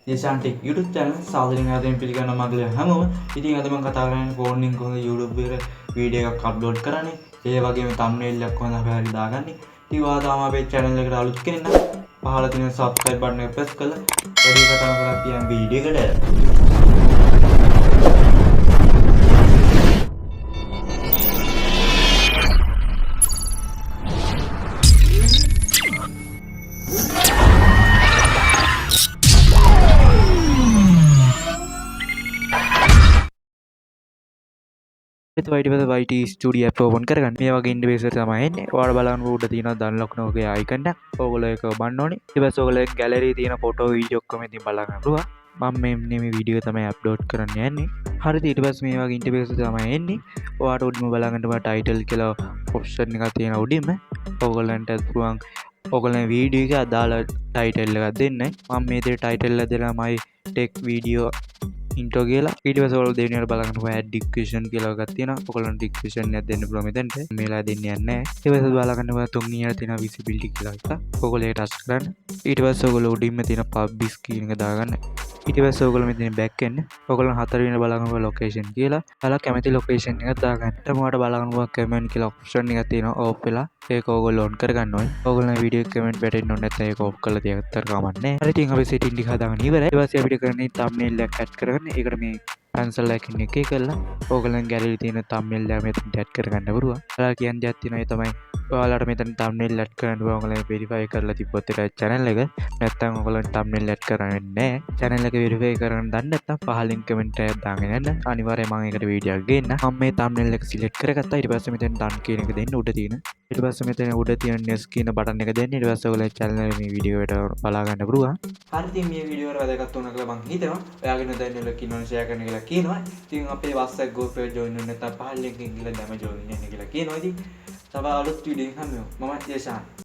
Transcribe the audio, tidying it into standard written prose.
Deshan tech YouTube channel සාදරයෙන් ආදරයෙන් පිළිගන්නවා මගේ හැමෝම. ඉතින් අද මම කතා කරන්නේ ෆෝන් එකෙන් කොහොමද YouTube එකට වීඩියෝ එකක් අප්ලෝඩ් කරන්නේ. ඒ වගේම thumbnail එකක් කොහොමද අපි හරි දාගන්නේ. ඉතින් ඔයා තාම අපේ channel එකට අලුත් කෙනෙක් නම් පහළ තියෙන subscribe button එක press කරලා වැඩි කතා කරලා කියන වීඩියෝ එකට YT ස්ටුඩියෝ ඇප් ඕපන් කරගන්න. මේ වගේ ඉන්ටර්ෆේස් එක තමයි එන්නේ. ඔයාලා බලන්න උඩ තියෙන download නෝකේ icon එක. ඕගොල්ලෝ ඒක බලන්න ඕනේ. ඊට පස්සේ ඔයගොල්ලෝ gallery තියෙන ෆොටෝ වීඩියෝ ඔක්කොම ඉතින් බලන්න පුළුවන්. මම මේ වීඩියෝ තමයි අප්ලෝඩ් කරන්න යන්නේ. හරිද? ඊට පස්සේ මේ වගේ ඉන්ටර්ෆේස් එක තමයි එන්නේ. ඔයාට උඩින්ම බලන්න title කියලා option එකක් තියෙන උඩින්ම. ඔයගොල්ලන්ට පුළුවන් ඔයගොල්ලන් වීඩියෝ එක අදාළ title එකක් දෙන්න. මම මේ දේ title එක දෙලාමයි tech video intro කියලා. ඊට පස්සේ ඔයාලා දෙවෙනියට බලන්න add description කියලා එකක් තියෙනවා. ඔයගොල්ලන්ට description එකක් දෙන්න පුළුවන් මෙතනට. මේලා දෙන්නේ නැහැ. ඊට පස්සේ බලන්න ඔයාලා තුන්වෙනියට තියෙන visibility කියලා එකක්. ඔයගොල්ලෝ ඒක touch කරන්න. ඊට පස්සේ ඔයගොල්ලෝ උඩින්ම තියෙන publish කියන එක දාගන්න. ඊට පස්සේ ඔයගොල්ලෝ මෙතන back එන්න. ඔයගොල්ලෝ හතරවෙනියට බලන්න location කියලා. ඔයාලා කැමති location එකක් දාගන්න. ඊට මොකට බලන්න comment කියලා option එකක් තියෙනවා off වෙලා. ඒක ඔයගොල්ලෝ on කරගන්න ඕනේ. ඔයගොල්ලෝ වීඩියෝ comment වැටෙන්න ඕනේ නැත්නම් ඒක off කරලා තියගත්තර කමක් නැහැ. හරි ඉතින් අපි setting ටික හදාගන්න ඉවරයි. ඊට පස්සේ අපිට කරන්නේ thumbnail එකක් add කරගන්න. ඒකට මේ pencil icon එකේ කරලා ඔයගොල්ලන් gallery තියෙන thumbnail එක මෙතනට add කරගන්න පුළුවන්. ඔයාලා කියන්න දෙයක් තියෙනවා ඒ තමයි ඔයාලට මෙතන thumbnail add කරන්න පුළුවන්. ඔයගොල්ලන් verify කරලා තිබ්බොත් ඒක channel එක. නැත්නම් ඔයගොල්ලන් thumbnail add කරන්නේ නැහැ. channel එක verify කරන්න දන්නේ නැත්නම් පහලින් comment එකක් දාගෙන යන්න. අනිවාර්යයෙන් මම ඒකට වීඩියෝ එකක් ගේන්න. මම මේ thumbnail එක select කරගත්තා. ඊට පස්සේ මෙතන done කියන එක දෙන්න උඩ තියෙන. ඊට පස්සේ මෙතන උඩ තියෙන next කියන බටන් එක දෙන්න. ඊට පස්සේ ඔයගොල්ලෝ channel එක මේ වීඩියෝ එකට බලා ගන්න පුළුවන්. හරි ඉතින් මේ වීඩියෝ එක වැදගත් වුණා කියලා මම හිතනවා. ඔයාගෙන දැන් ඔයාලා කියනවනේ share කරන්න කියලා කියනවා. ඉතින් අපේ WhatsApp group එකට join වෙන්න නැත්නම් පහළ link එකකින් ගිහලා දැම join වෙන්න කියලා කියනවා. ඉතින් තව අලුත් වීඩියෝ එකක් හම්බෙමු. මම දේශාන්